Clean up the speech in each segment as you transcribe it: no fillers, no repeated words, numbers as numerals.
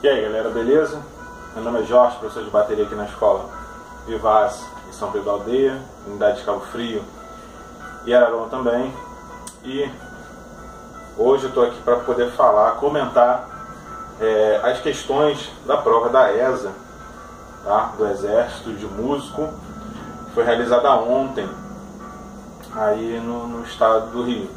E aí galera, beleza? Meu nome é Jorge, professor de bateria aqui na escola Vivaz em São Pedro da Aldeia, unidade de Cabo Frio e Araruama também. E hoje eu estou aqui para poder falar, comentar as questões da prova da ESA, tá? Do Exército de Músico, que foi realizada ontem aí no estado do Rio.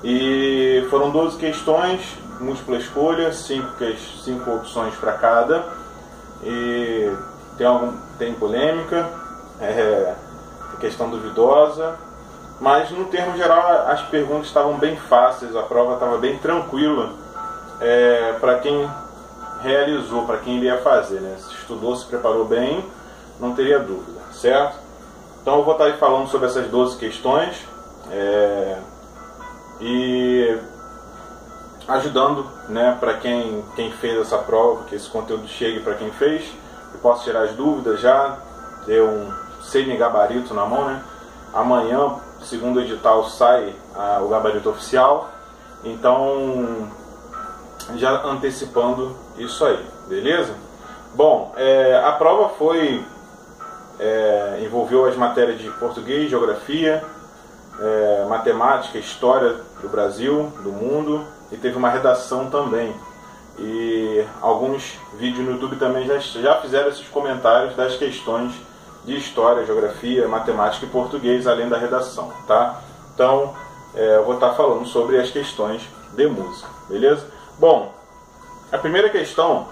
E foram 12 questões, múltipla escolha, 5 opções para cada. E tem polêmica, tem questão duvidosa, mas no termo geral as perguntas estavam bem fáceis, a prova estava bem tranquila para quem realizou, para quem iria fazer, né? Se estudou, se preparou bem, não teria dúvida, certo? Então eu vou estar aí falando sobre essas 12 questões e ajudando, né, para quem fez essa prova, que esse conteúdo chegue para quem fez, que possa tirar as dúvidas já, ter um semi-gabarito na mão, né? Amanhã, segundo o edital, sai o gabarito oficial, então já antecipando isso aí, beleza? Bom, a prova envolveu as matérias de português, geografia, matemática, história do Brasil, do mundo, e teve uma redação também. E alguns vídeos no YouTube também já fizeram esses comentários das questões de história, geografia, matemática e português, além da redação, tá? Então, eu vou estar falando sobre as questões de música, beleza? Bom, a primeira questão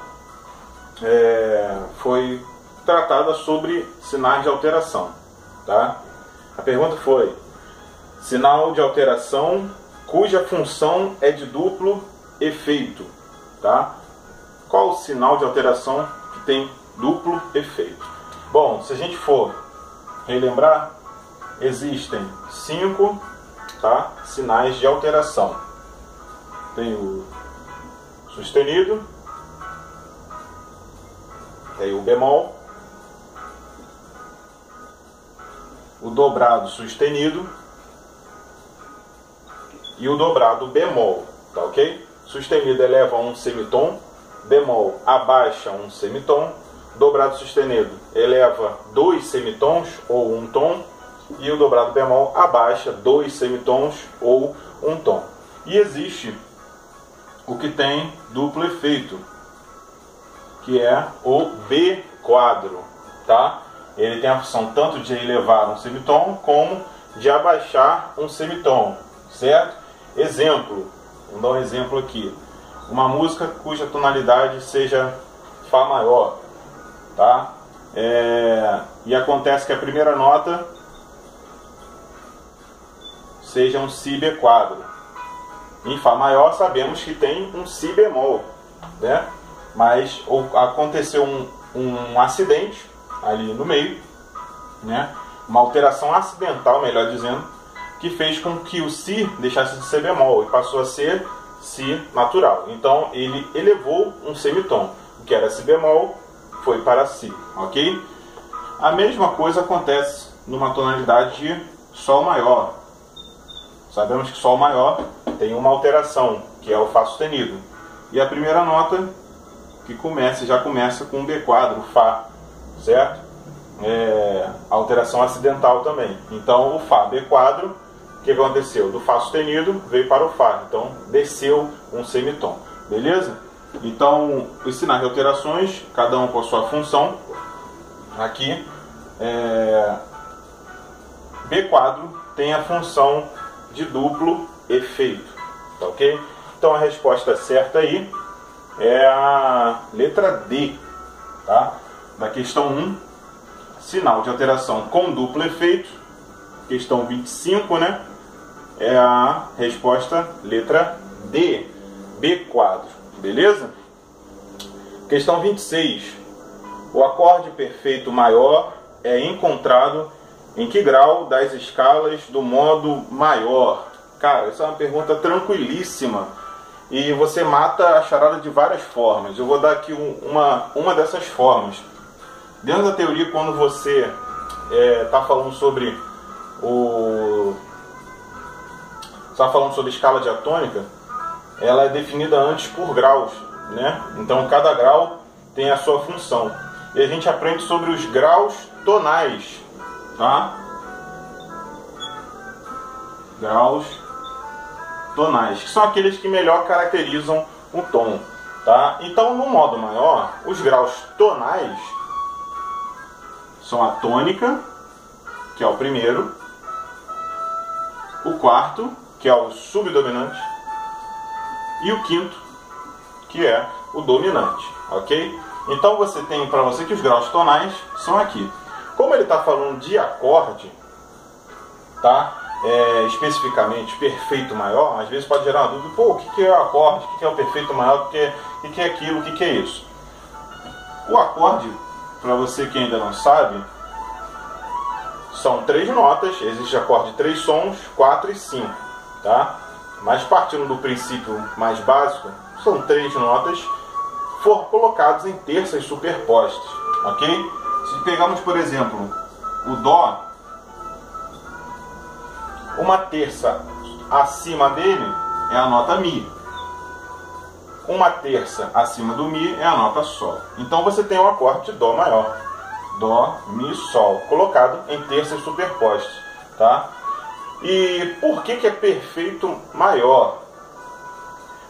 foi tratada sobre sinais de alteração, tá? A pergunta foi: sinal de alteração cuja função é de duplo efeito, tá? Qual o sinal de alteração que tem duplo efeito? Bom, se a gente for relembrar, existem 5, tá, sinais de alteração. Tem o sustenido, tem o bemol, o dobrado sustenido e o dobrado bemol, tá ok? Sustenido eleva um semitom, bemol abaixa um semitom, dobrado sustenido eleva 2 semitons ou 1 tom, e o dobrado bemol abaixa 2 semitons ou 1 tom. E existe o que tem duplo efeito, que é o B quadro, tá? Ele tem a função tanto de elevar um semitom como de abaixar um semitom, certo? Exemplo, vamos dar um exemplo aqui. Uma música cuja tonalidade seja Fá maior, tá? E acontece que a primeira nota seja um Si B quadro. Em Fá maior sabemos que tem um Si bemol, né? Mas aconteceu um acidente ali no meio, né? Uma alteração acidental, melhor dizendo, que fez com que o Si deixasse de ser bemol e passou a ser Si natural. Então ele elevou um semitom. O que era Si bemol foi para Si, ok? A mesma coisa acontece numa tonalidade de Sol maior. Sabemos que Sol maior tem uma alteração, que é o Fá sustenido. E a primeira nota que já começa com um B quadro, Fá, certo? Alteração acidental também. Então o Fá B quadro, o que aconteceu? Do Fá sustenido veio para o Fá, então desceu um semitom, beleza? Então os sinais de alterações, cada um com a sua função. Aqui B quadro tem a função de duplo efeito, tá ok? Então a resposta certa aí é a letra D, tá? Da questão 1, sinal de alteração com duplo efeito, questão 25, né? É a resposta letra D, B quadro, beleza? Questão 26. O acorde perfeito maior é encontrado em que grau das escalas do modo maior? Cara, essa é uma pergunta tranquilíssima e você mata a charada de várias formas. Eu vou dar aqui uma dessas formas. Dentro da teoria, quando você está falando sobre escala diatônica, ela é definida antes por graus, né? Então cada grau tem a sua função. E a gente aprende sobre os graus tonais, tá? Graus tonais, que são aqueles que melhor caracterizam o tom, tá? Então, no modo maior, os graus tonais são a tônica, que é o primeiro, o quarto, que é o subdominante, e o quinto, que é o dominante, ok? Então você tem para você que os graus tonais são aqui. Como ele está falando de acorde, tá? Especificamente perfeito maior, às vezes pode gerar uma dúvida, pô, o que é o acorde, o que é o perfeito maior, o que é aquilo, o que é isso? O acorde, para você que ainda não sabe, são 3 notas, existe acorde de 3 sons, 4 e 5, tá? Mas partindo do princípio mais básico, são 3 notas colocadas em terças superpostas, ok? Se pegamos, por exemplo, o Dó, uma terça acima dele é a nota Mi. Uma terça acima do Mi é a nota Sol. Então você tem o acorde de Dó maior. Dó, Mi, Sol, colocado em terças superpostas, tá? E por que é perfeito maior?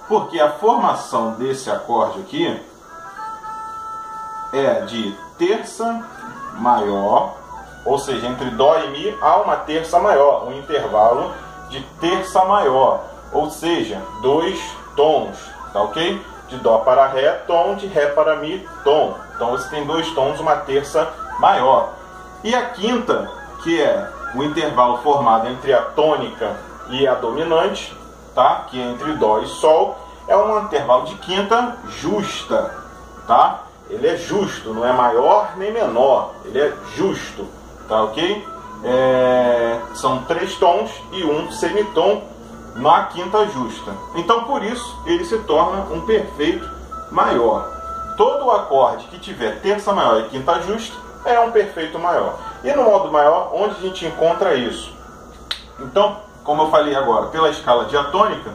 Porque a formação desse acorde aqui é de terça maior, ou seja, entre Dó e Mi há uma terça maior, um intervalo de terça maior, ou seja, 2 tons, tá ok? De Dó para Ré, tom, de Ré para Mi, tom. Então você tem 2 tons, uma terça maior. E a quinta, que é o intervalo formado entre a tônica e a dominante, tá? Que é entre Dó e Sol, é um intervalo de quinta justa, tá? Ele é justo, não é maior nem menor, ele é justo, tá ok? São 3 tons e um semitom na quinta justa. Então por isso ele se torna um perfeito maior. Todo acorde que tiver terça maior e quinta justa é um perfeito maior. E no modo maior, onde a gente encontra isso? Então, como eu falei agora, pela escala diatônica,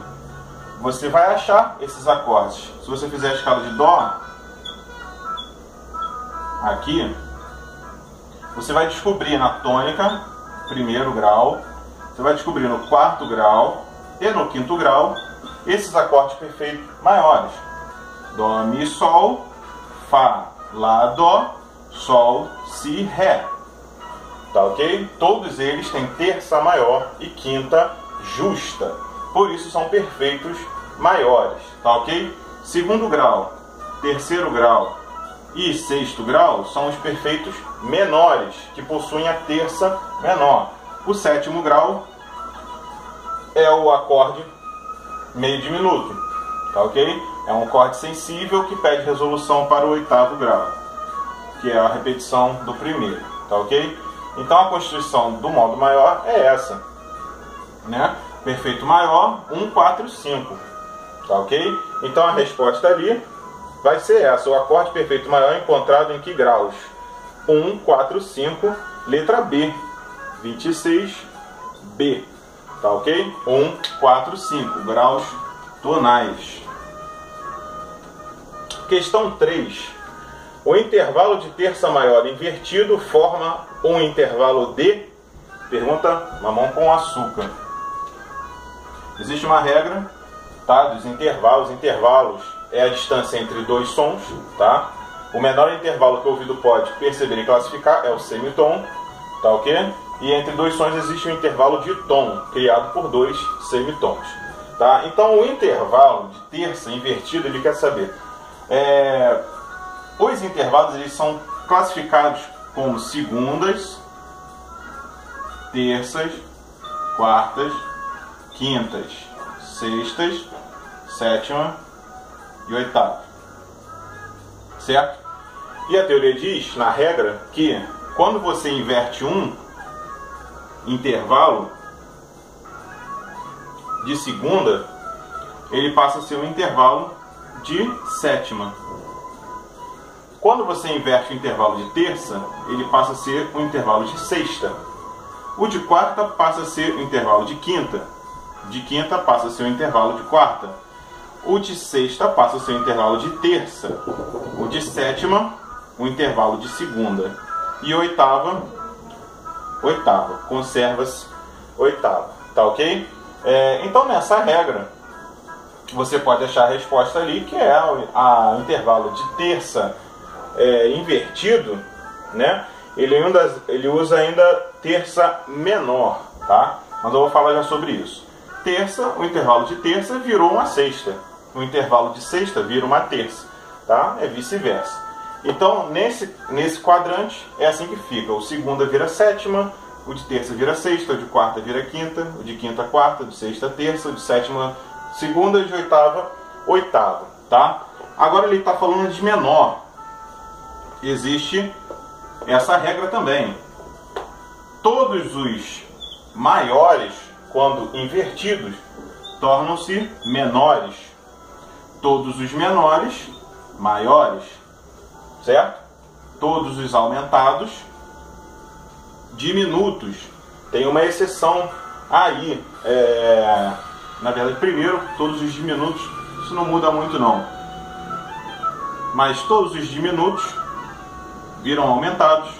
você vai achar esses acordes. Se você fizer a escala de Dó, aqui, você vai descobrir na tônica, primeiro grau, você vai descobrir no quarto grau e no quinto grau esses acordes perfeitos maiores. Dó, Mi, Sol, Fá, Lá, Dó, Sol, Si, Ré. Tá ok? Todos eles têm terça maior e quinta justa. Por isso são perfeitos maiores. Tá ok? Segundo grau, terceiro grau e sexto grau são os perfeitos menores, que possuem a terça menor. O sétimo grau é o acorde meio diminuto, tá ok? É um acorde sensível que pede resolução para o oitavo grau, que é a repetição do primeiro, tá ok? Então a constituição do modo maior é essa, né? Perfeito maior, 1, 4, 5, tá ok? Então a resposta ali vai ser essa. O acorde perfeito maior é encontrado em que graus? 1, 4, 5, letra B, 26, B. Tá ok? 1, 4, 5, graus tonais. Questão 3. O intervalo de terça maior invertido forma um intervalo de... Pergunta mamão com açúcar. Existe uma regra, tá, dos intervalos. Intervalos é a distância entre 2 sons, tá? O menor intervalo que o ouvido pode perceber e classificar é o semitom, tá ok? E entre 2 sons existe um intervalo de tom, criado por 2 semitons, tá? Então o intervalo de terça invertido, ele quer saber... Os intervalos eles são classificados como segundas, terças, quartas, quintas, sextas, sétima e oitava. Certo? E a teoria diz, na regra, que quando você inverte um intervalo de segunda, ele passa a ser um intervalo de sétima. Quando você inverte o intervalo de terça, ele passa a ser um intervalo de sexta. O de quarta passa a ser um intervalo de quinta. De quinta passa a ser um intervalo de quarta. o de sexta passa a ser o intervalo de terça, o de sétima, o intervalo de segunda, e oitava, conserva-se oitava, tá ok? Então nessa regra, você pode achar a resposta ali, que é a intervalo de terça invertido, né? Ele usa ainda terça menor, tá? Mas eu vou falar já sobre isso. Terça, o intervalo de terça virou uma sexta. O intervalo de sexta vira uma terça, tá? É vice-versa. Então, nesse quadrante, é assim que fica. O segunda vira sétima, o de terça vira sexta, o de quarta vira quinta, o de quinta quarta, o de sexta terça, o de sétima segunda, e de oitava, oitava, tá? Agora ele está falando de menor. Existe essa regra também. Todos os maiores, quando invertidos, tornam-se menores. Todos os menores, maiores. Certo? Todos os aumentados, diminutos. Tem uma exceção aí. Na verdade, primeiro, todos os diminutos, isso não muda muito não. Mas todos os diminutos viram aumentados,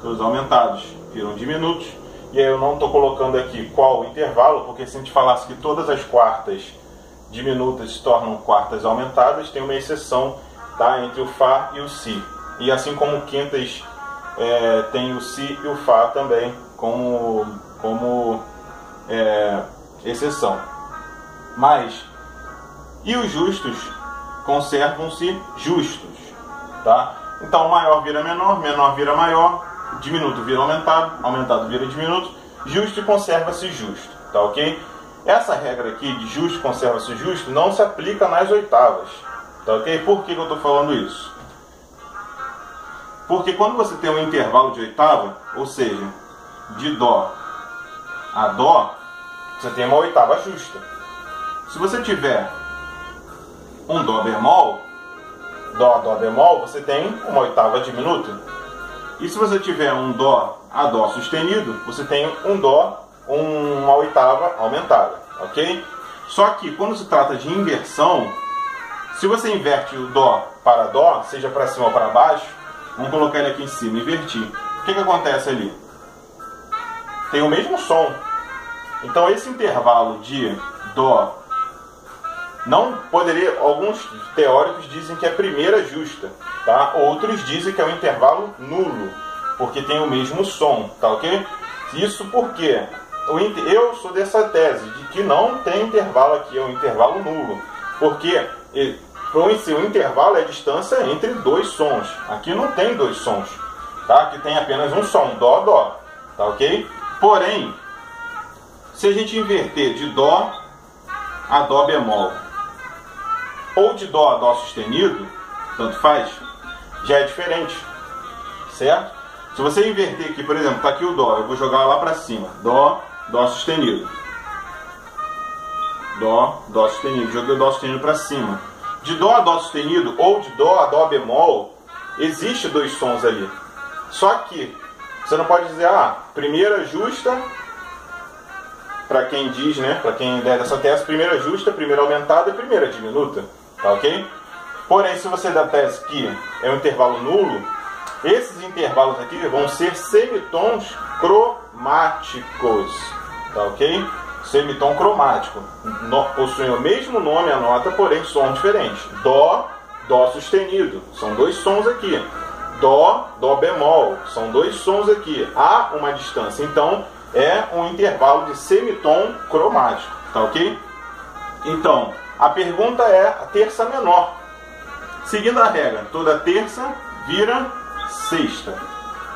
todos os aumentados viram diminutos. E aí eu não estou colocando aqui qual o intervalo, porque se a gente falasse que todas as quartas diminutas se tornam quartas aumentadas, tem uma exceção, tá, entre o Fá e o Si. E assim como quintas tem o Si e o Fá também como exceção. Mas, e os justos conservam-se justos, tá? Então maior vira menor, menor vira maior, diminuto vira aumentado, aumentado vira diminuto, justo conserva-se justo, tá ok? Essa regra aqui de justo conserva-se justo não se aplica nas oitavas, tá ok? Por que eu estou falando isso? Porque quando você tem um intervalo de oitava, ou seja, de Dó a Dó, você tem uma oitava justa. Se você tiver um Dó bemol, Dó, Dó bemol, você tem uma oitava diminuta. E se você tiver um Dó a Dó sustenido, você tem um Dó, uma oitava aumentada, ok? Só que quando se trata de inversão, se você inverte o Dó para Dó, seja para cima ou para baixo, vamos colocar ele aqui em cima, invertir. O que acontece ali? Tem o mesmo som. Então esse intervalo de Dó não poderia, alguns teóricos dizem que é primeira justa, tá? Outros dizem que é um intervalo nulo, porque tem o mesmo som, tá ok? Isso porque eu sou dessa tese, de que não tem intervalo aqui, é um intervalo nulo, porque o intervalo é a distância entre dois sons. Aqui não tem dois sons, tá? Aqui tem apenas um som, Dó, Dó, tá ok? Porém, se a gente inverter de Dó a Dó bemol, ou de Dó a Dó sustenido, tanto faz, já é diferente, certo? Se você inverter aqui, por exemplo, está aqui o Dó, eu vou jogar lá para cima, Dó, Dó sustenido, Dó, Dó sustenido, joguei o Dó sustenido para cima. De Dó a Dó sustenido ou de Dó a Dó bemol, existe dois sons ali. Só que você não pode dizer, primeira justa, para quem diz, né, para quem der dessa tese, primeira justa, primeira aumentada e primeira diminuta, tá ok? Porém, se você dá a tese que é um intervalo nulo, esses intervalos aqui vão ser semitons cromáticos, tá ok? Semitom cromático. Possuem o mesmo nome, a nota, porém som diferente. Dó, Dó sustenido. São dois sons aqui. Dó, Dó bemol. São dois sons aqui. Há uma distância. Então, é um intervalo de semitom cromático. Tá ok? Então, a pergunta é a terça menor. Seguindo a regra, toda terça vira sexta.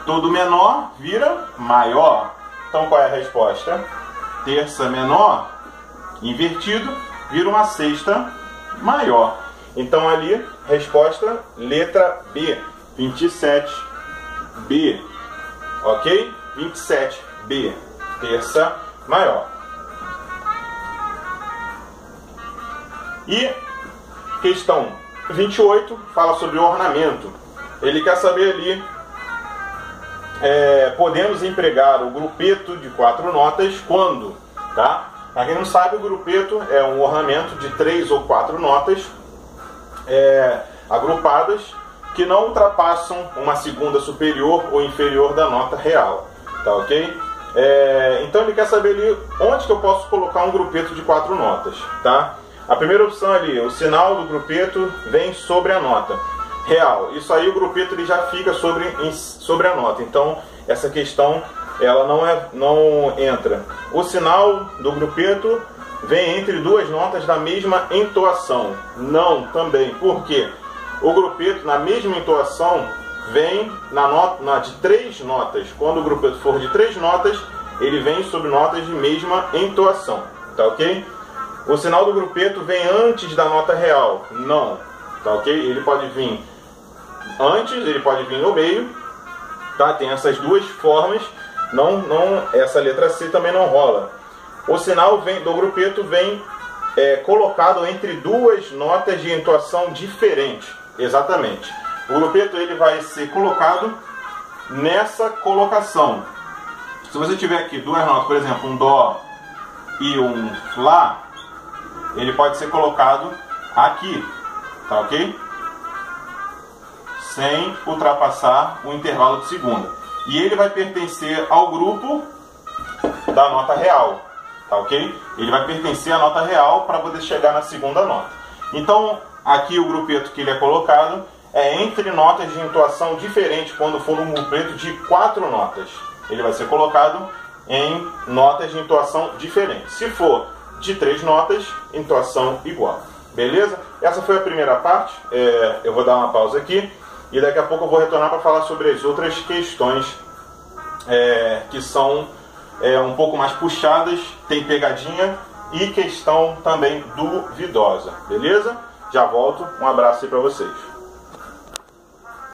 Todo menor vira maior. Então, qual é a resposta? Terça menor, invertido, vira uma sexta maior. Então ali, resposta, letra B, 27B. Ok? 27B, terça maior. E questão 28 fala sobre o ornamento. Ele quer saber ali, podemos empregar o grupeto de 4 notas quando, tá? Para quem não sabe, o grupeto é um ornamento de 3 ou 4 notas agrupadas que não ultrapassam uma segunda superior ou inferior da nota real, tá ok? Então ele quer saber ali onde que eu posso colocar um grupeto de 4 notas, tá? A primeira opção ali, o sinal do grupeto vem sobre a nota real. Isso aí o grupeto ele já fica sobre a nota. Então essa questão ela não entra. O sinal do grupeto vem entre duas notas da mesma entoação. Não, também. Por quê? O grupeto na mesma entoação vem de 3 notas. Quando o grupeto for de 3 notas, ele vem sobre notas de mesma entoação. Tá ok? O sinal do grupeto vem antes da nota real. Não. Tá ok? Ele pode vir antes, ele pode vir no meio. Tá? Tem essas duas formas. Essa letra C também não rola. O sinal do grupeto vem colocado entre duas notas de entoação diferente. Exatamente. O grupeto ele vai ser colocado nessa colocação. Se você tiver aqui duas notas, por exemplo, um Dó e um Lá, ele pode ser colocado aqui, tá ok? Sem ultrapassar o intervalo de segunda. E ele vai pertencer ao grupo da nota real, tá ok? Ele vai pertencer à nota real para poder chegar na segunda nota. Então, aqui o grupeto que ele é colocado é entre notas de entoação diferente. Quando for um grupeto de 4 notas, ele vai ser colocado em notas de entoação diferente. Se for de 3 notas, entoação igual. Beleza? Essa foi a primeira parte. Eu vou dar uma pausa aqui e daqui a pouco eu vou retornar para falar sobre as outras questões que são um pouco mais puxadas, tem pegadinha e questão também duvidosa. Beleza? Já volto. Um abraço aí para vocês.